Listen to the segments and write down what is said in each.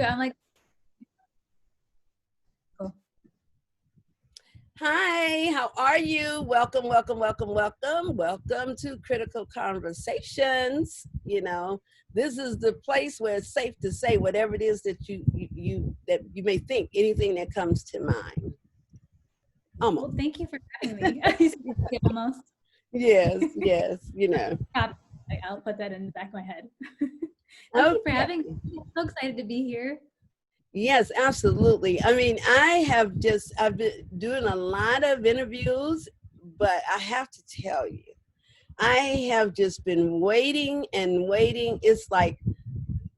too. I'm like, cool. Hi, how are you? Welcome, welcome, welcome, welcome. Welcome to Critical Conversations. This is the place where it's safe to say whatever it is that you may think, anything that comes to mind. Almost. Well, thank you for having me. Almost. Yes, yes. I'll put that in the back of my head. Thank you for Okay. having me. I'm so excited to be here. Yes, absolutely. I mean, I've been doing a lot of interviews, but I have to tell you, I have just been waiting and waiting. It's like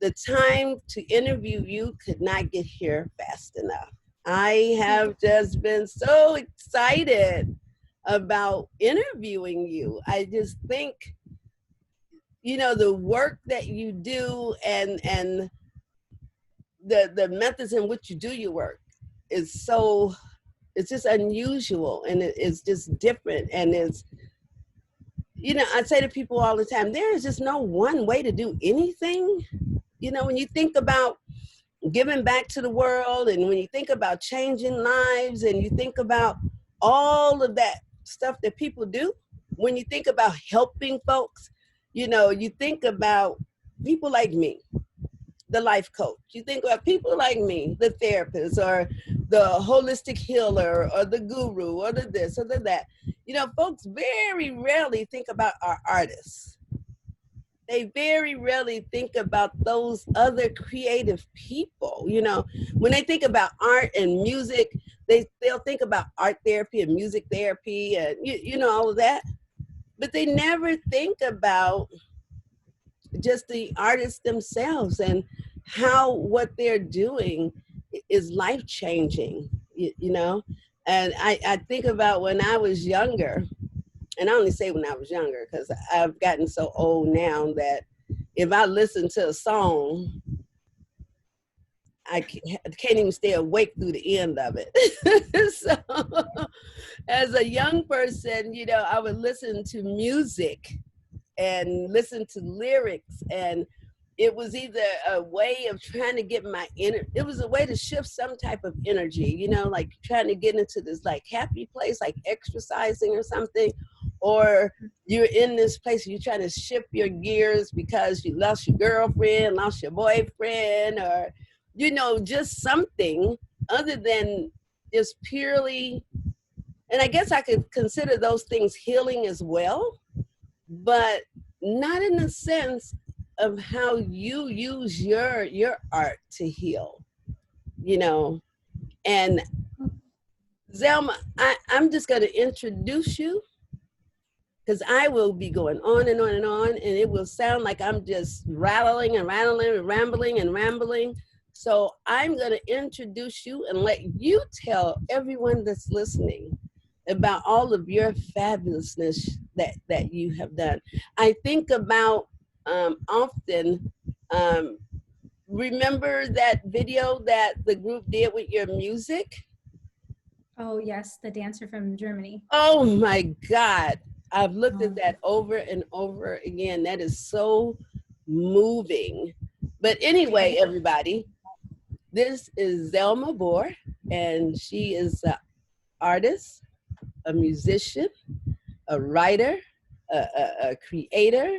the time to interview you could not get here fast enough. I have just been so excited about interviewing you. I just think, the work that you do and the methods in which you do your work is so, it's just unusual, and it's just different, and it's, I say to people all the time, there is just no one way to do anything. When you think about giving back to the world, and when you think about changing lives, and you think about all of that stuff that people do, when you think about helping folks, you think about people like me, the life coach. You think about people like me, the therapist, or the holistic healer, or the guru, or the this or the that. Folks very rarely think about our artists. They very rarely think about those other creative people. When they think about art and music, they'll think about art therapy and music therapy and all of that. But they never think about just the artists themselves, and how what they're doing is life changing, and I think about when I was younger, and I only say when I was younger because I've gotten so old now that if I listen to a song, I can't even stay awake through the end of it. So as a young person, I would listen to music and listen to lyrics, and it was either a way of trying to get it was a way to shift some type of energy, like trying to get into this like happy place, like exercising or something, or you're in this place you're trying to shift your gears because you lost your girlfriend, lost your boyfriend, or just something other than just purely. And I guess I could consider those things healing as well, but not in the sense of how you use your art to heal, And Zalma, I'm just going to introduce you, because I will be going on and on and on, and it will sound like I'm just rattling and rattling and rambling and rambling. So I'm going to introduce you and let you tell everyone that's listening about all of your fabulousness that you have done. I think about often, remember that video that the group did with your music? Oh yes, the dancer from Germany. Oh my God. I've looked at that over and over again. That is so moving. But anyway, everybody, this is Zalma Bour, and she is an artist, a musician, a writer, a creator,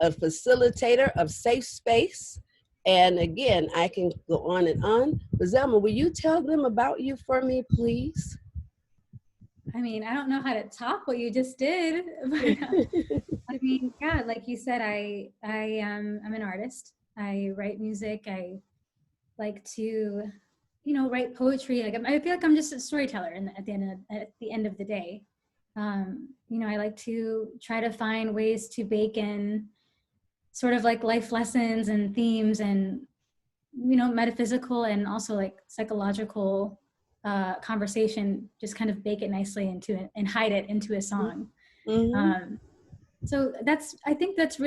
a facilitator of safe space. And again, I can go on and on. But Zalma, will you tell them about you for me, please? I mean, I don't know how to top what you just did, but I mean, yeah, like you said, I'm an artist. I write music. I like to, write poetry. Like I feel like I'm just a storyteller at the end of the day. I like to try to find ways to bake in sort of like life lessons and themes and, metaphysical and also like psychological conversation, just kind of bake it nicely into it and hide it into a song. Mm-hmm. So I think that's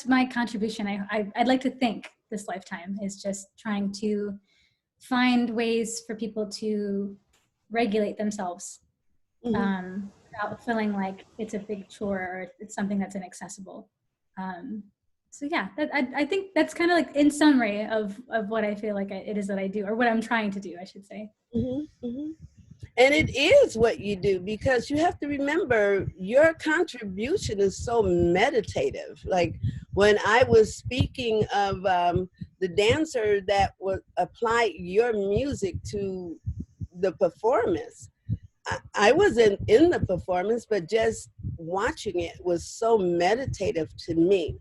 my contribution. I'd like to think this lifetime is just trying to find ways for people to regulate themselves, without feeling like it's a big chore or it's something that's inaccessible. So yeah, I think that's kind of like in summary of what I feel like it is that I do, or what I'm trying to do, I should say. And it is what you do, because you have to remember your contribution is so meditative. Like when I was speaking of the dancer that would apply your music to the performance, I wasn't in the performance, but just watching it was so meditative to me.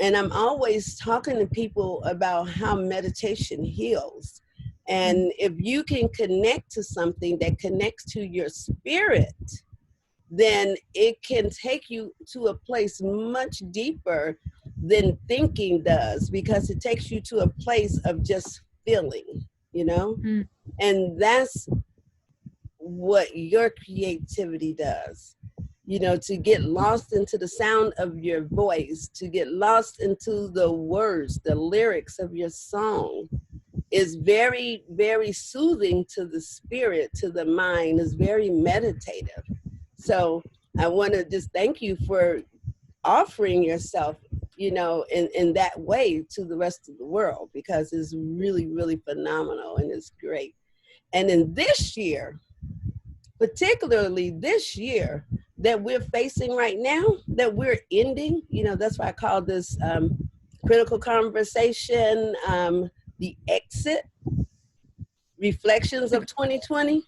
And I'm always talking to people about how meditation heals. Mm. And if you can connect to something that connects to your spirit, then it can take you to a place much deeper than thinking does, because it takes you to a place of just feeling, you know? Mm. And that's what your creativity does. You know, to get lost into the sound of your voice, to get lost into the words, the lyrics of your song is very, very soothing to the spirit, to the mind, is very meditative. So I want to just thank you for offering yourself, you know, in that way to the rest of the world, because it's really, really phenomenal and it's great. And in this year, particularly this year that we're facing right now, that we're ending, you know, that's why I call this critical conversation, the exit, reflections of 2020.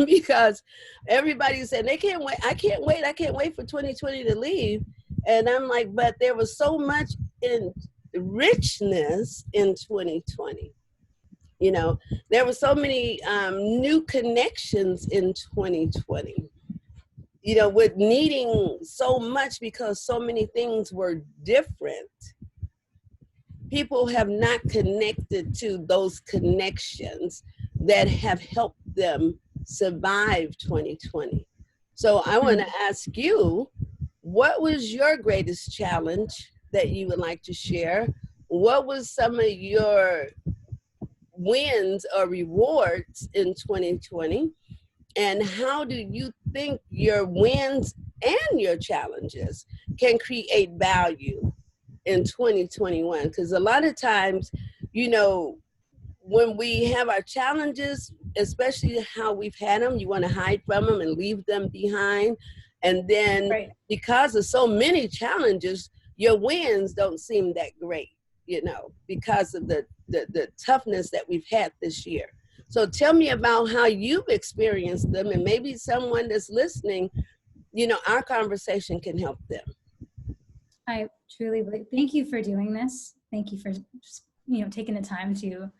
Because everybody said they can't wait, I can't wait for 2020 to leave. And I'm like, but there was so much in richness in 2020. You know, there were so many new connections in 2020, you know, with needing so much because so many things were different. People have not connected to those connections that have helped them survive 2020. So I want to Mm. ask you, what was your greatest challenge that you would like to share? What was some of your wins or rewards in 2020? And how do you think your wins and your challenges can create value in 2021? Because a lot of times, you know, when we have our challenges, especially how we've had them, you want to hide from them and leave them behind. And then Right. because of so many challenges, your wins don't seem that great, you know, because of the toughness that we've had this year. So tell me about how you've experienced them, and maybe someone that's listening, you know, our conversation can help them. I truly thank you for doing this. Thank you for, taking the time to,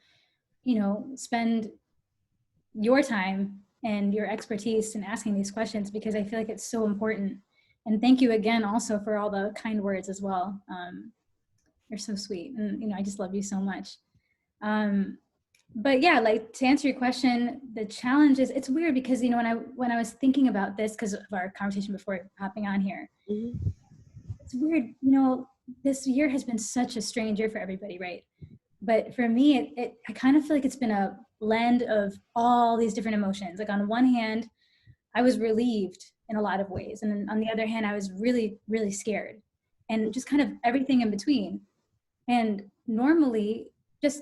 spend your time and your expertise in asking these questions, because I feel like it's so important. And thank you again also for all the kind words as well. You're so sweet. And, I just love you so much. But yeah, like to answer your question, the challenge is, it's weird because, when I was thinking about this, because of our conversation before hopping on here, Mm-hmm. it's weird, this year has been such a strange year for everybody, right? But for me, I kind of feel like it's been a blend of all these different emotions. Like on one hand, I was relieved in a lot of ways. And then on the other hand, I was really, really scared, and just kind of everything in between. And normally, just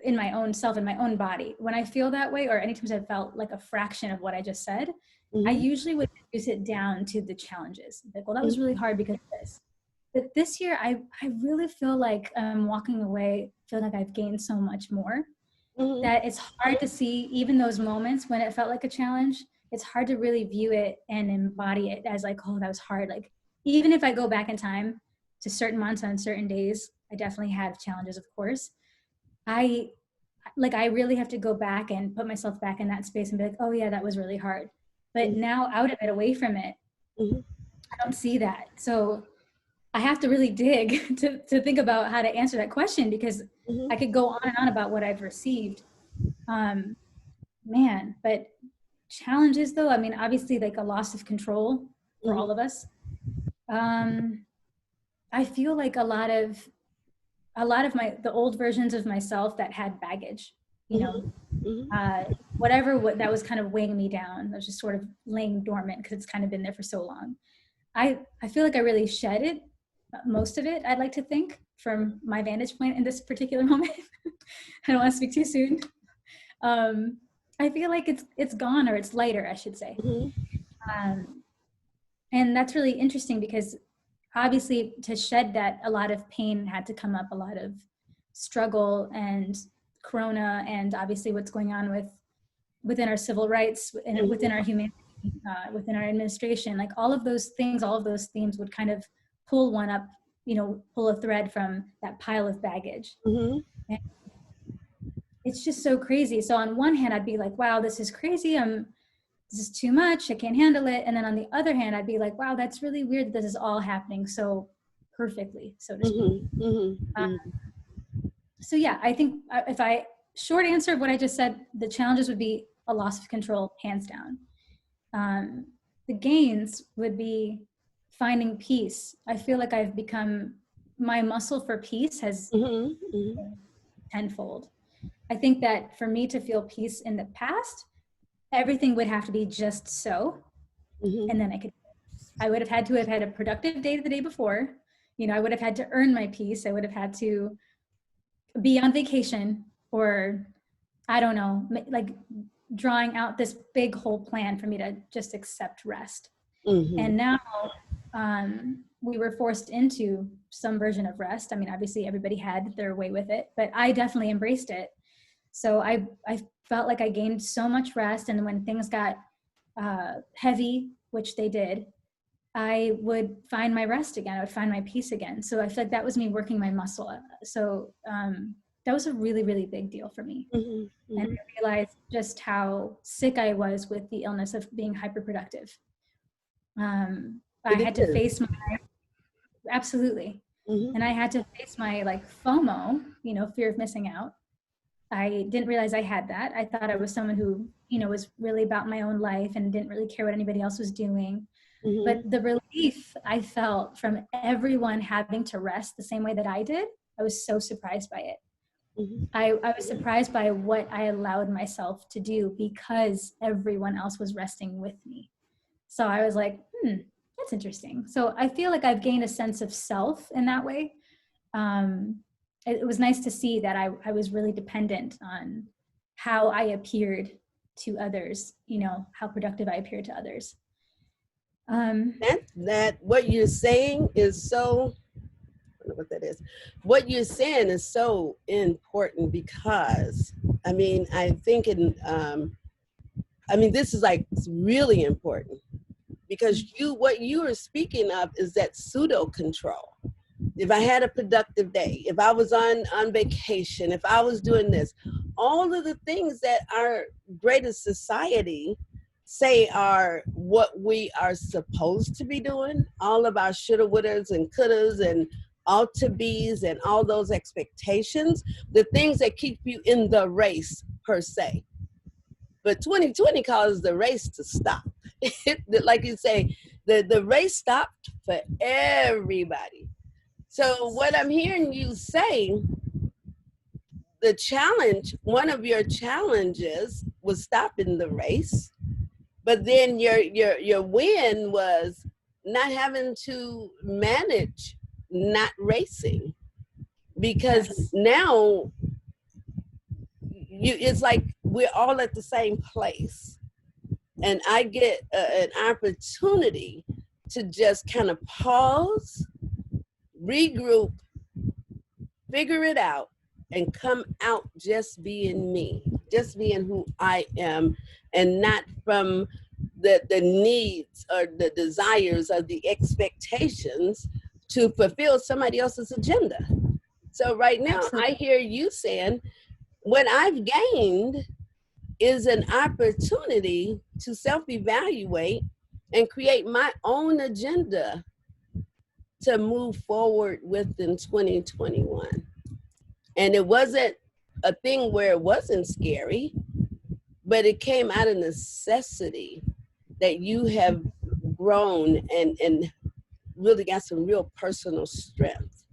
in my own self, in my own body, when I feel that way, or anytime I've felt like a fraction of what I just said, I Mm-hmm. usually would reduce it down to the challenges. Like, well, that was really hard because of this. But this year, I really feel like I'm walking away feeling like I've gained so much more, Mm-hmm. that it's hard to see even those moments when it felt like a challenge. It's hard to really view it and embody it as like, oh, that was hard. Like, even if I go back in time to certain months on certain days, I definitely had challenges, of course. I I really have to go back and put myself back in that space and be like, oh yeah, that was really hard. But now out of it, away from it, Mm-hmm. I don't see that. So I have to really dig to think about how to answer that question, because Mm-hmm. I could go on and on about what I've received. Um, Man, but challenges though, I mean, obviously like a loss of control for Mm-hmm. all of us. Um, I feel like a lot of the old versions of myself that had baggage, you know, Mm-hmm. Mm-hmm. uh, that was kind of weighing me down. That was just sort of laying dormant because it's kind of been there for so long. I feel like I really shed it most of it, I'd like to think, from my vantage point in this particular moment. I don't want to speak too soon. I feel like it's gone, or it's lighter, I should say. Mhm. Um, and that's really interesting because obviously to shed that, a lot of pain had to come up, a lot of struggle and corona, and obviously what's going on within our civil rights and within our humanity, within our administration, like all of those things, all of those themes would kind of pull one up, pull a thread from that pile of baggage. Mhm. And it's just so crazy. So on one hand, I'd be like, wow, this is crazy. This is too much. I can't handle it. And then on the other hand, I'd be like, wow, that's really weird that this is all happening so perfectly, so to speak. Mhm. Mhm. Uh, Mhm. so yeah, I think if I short answer of what I just said, the challenges would be a loss of control, hands down. The gains would be finding peace. I feel like I've become, my muscle for peace has Mhm. Mhm. tenfold. I think that for me to feel peace in the past, everything would have to be just so, Mhm. and then I would have had to have had a productive day the day before. I would have had to earn my peace. I would have had to be on vacation, or I don't know, like drawing out this big whole plan for me to just accept rest. Mhm. And now we were forced into some version of rest. I mean, obviously everybody had their way with it, but I definitely embraced it. So I felt like I gained so much rest. And when things got heavy, which they did, I would find my rest again. I would find my peace again. So I feel like that was me working my muscle. So that was a really, really big deal for me. Mhm. And Mhm. I realized just how sick I was with the illness of being hyperproductive. I It had to is. face my, absolutely. Mhm. And I had to face my like FOMO, fear of missing out. I didn't realize I had that. I thought I was someone who, was really about my own life and didn't really care what anybody else was doing. Mhm. But the relief I felt from everyone having to rest the same way that I did, I was so surprised by it. Mhm. I was surprised by what I allowed myself to do because everyone else was resting with me. So I was like, that's interesting. So I feel like I've gained a sense of self in that way. Um, it was nice to see that I was really dependent on how I appeared to others, how productive I appeared to others. Um, That what you're saying is so, I don't know what that is. What you're saying is so important because I mean I think this is like really important because what you are speaking of is that pseudo control. If I had a productive day, if I was on vacation, if I was doing this, all of the things that our greatest society say are what we are supposed to be doing, all of our shoulda, wouldas, and couldas, and ought to be's, and all those expectations, the things that keep you in the race per se. But 2020 causes the race to stop. Like you say, the race stopped for everybody. So what I'm hearing you say, the challenge, one of your challenges was stopping the race, but then your win was not having to manage not racing because yes, now it's like we're all at the same place and I get an opportunity to just kind of pause, regroup, figure it out, and come out just being me, just being who I am, and not from the needs or the desires or the expectations to fulfill somebody else's agenda. So right now, absolutely. I hear you saying, what I've gained is an opportunity to self-evaluate and create my own agenda to move forward with in 2021. And it wasn't a thing where it wasn't scary, but it came out of necessity that you have grown and really got some real personal strength.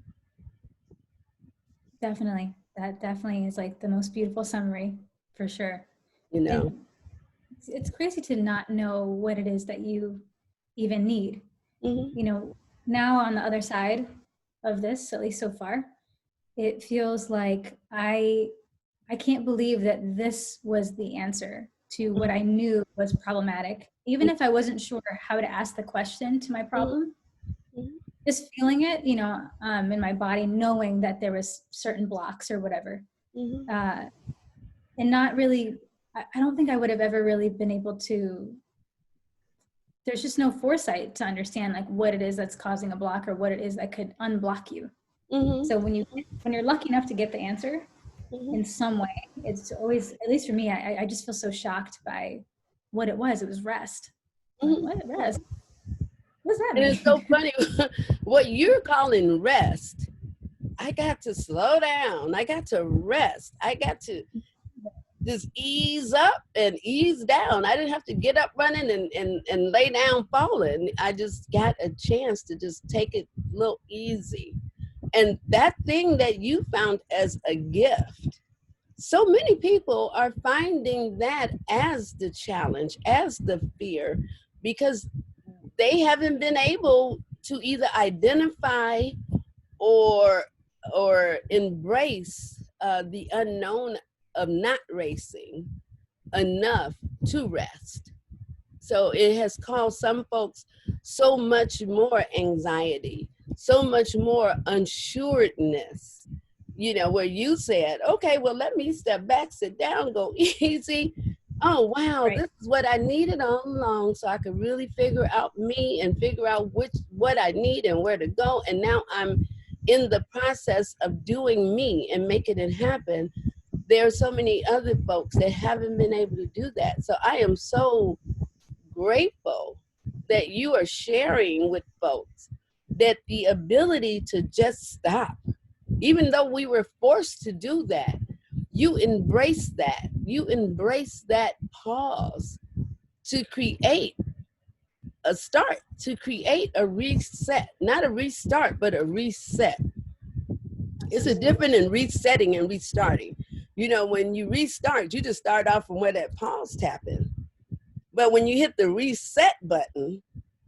Definitely. That definitely is like the most beautiful summary for sure. You know. And it's crazy to not know what it is that you even need. Hmm. Now on the other side, of this, at least so far, it feels like I can't believe that this was the answer to what I knew was problematic. Even if I wasn't sure how to ask the question to my problem, just feeling it, in my body, knowing that there was certain blocks or whatever, and not really. I don't think I would have ever really been able to. There's just no foresight to understand like what it is that's causing a block or what it is that could unblock you. So when you're lucky enough to get the answer in some way, it's always, at least for me, I just feel so shocked by what it was. It was rest. Like, what rest? What does that mean? And it's so funny, what you're calling rest, I got to slow down. I got to rest. I got to just ease up and ease down. I didn't have to get up running and lay down falling. I just got a chance to just take it a little easy. And that thing that you found as a gift, so many people are finding that as the challenge, as the fear, because they haven't been able to either identify or embrace the unknown of not racing enough to rest. So it has caused some folks so much more anxiety, so much more unsuredness, where you said, okay, well, let me step back, sit down, go easy. Oh, wow, Right. this is what I needed all along, so I could really figure out me and figure out what I need and where to go. And now I'm in the process of doing me and making it happen. There are so many other folks that haven't been able to do that. So I am so grateful that you are sharing with folks that the ability to just stop, even though we were forced to do that, you embrace that. You embrace that pause to create a start, to create a reset, not a restart, but a reset. It's a difference in resetting and restarting. When you restart, you just start off from where that pause happened. But when you hit the reset button,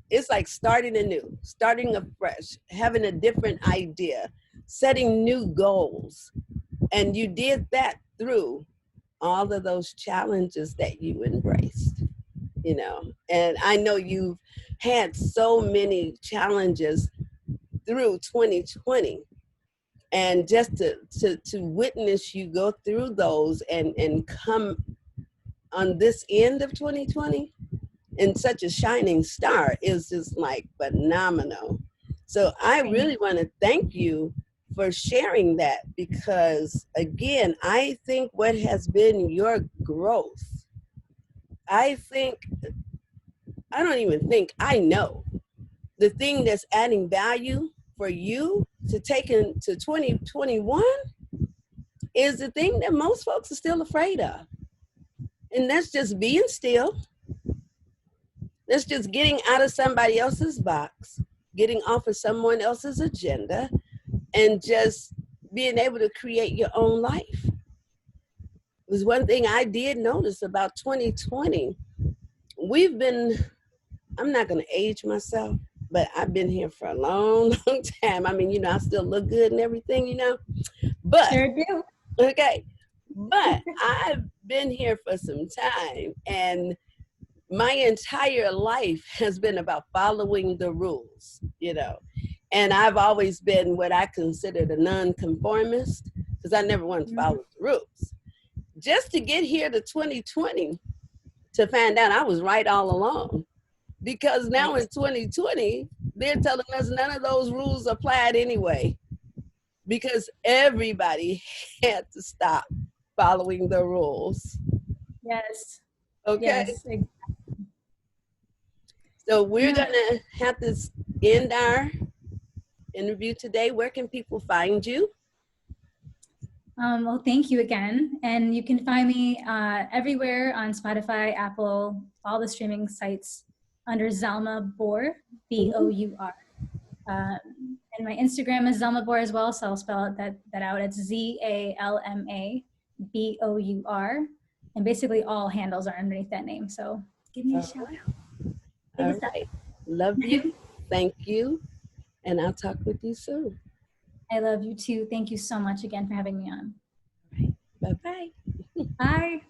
it's like starting anew, starting afresh, having a different idea, setting new goals. And you did that through all of those challenges that you embraced, And I know you've had so many challenges through 2020. And just to witness you go through those and come on this end of 2020 in such a shining star is just like phenomenal. So I really want to thank you for sharing that, because again, I think what has been your growth, I know the thing that's adding value for you to take into 2021 is the thing that most folks are still afraid of. And that's just being still. That's just getting out of somebody else's box, getting off of someone else's agenda, and just being able to create your own life. It was one thing I did notice about 2020. I'm not going to age myself, but I've been here for a long, long time. I mean, I still look good and everything, but Sure do. okay. But I've been here for some time, and my entire life has been about following the rules, and I've always been what I considered a nonconformist, because I never wanted to follow the rules. Just to get here to 2020 to find out I was right all along, because now in 2020, they're telling us none of those rules applied anyway, because everybody had to stop following the rules. Yes. Okay. Yes. So we're going to have to end our interview today. Where can people find you? Well, thank you again. And you can find me everywhere on Spotify, Apple, all the streaming sites under Zalma Bour, Bour. And my Instagram is Zalma Bour as well, so I'll spell that out. It's ZALMA BOUR. And basically all handles are underneath that name. So give me a shout out. All right. Love you. Thank you. And I'll talk with you soon. I love you too. Thank you so much again for having me on. Bye bye. Bye.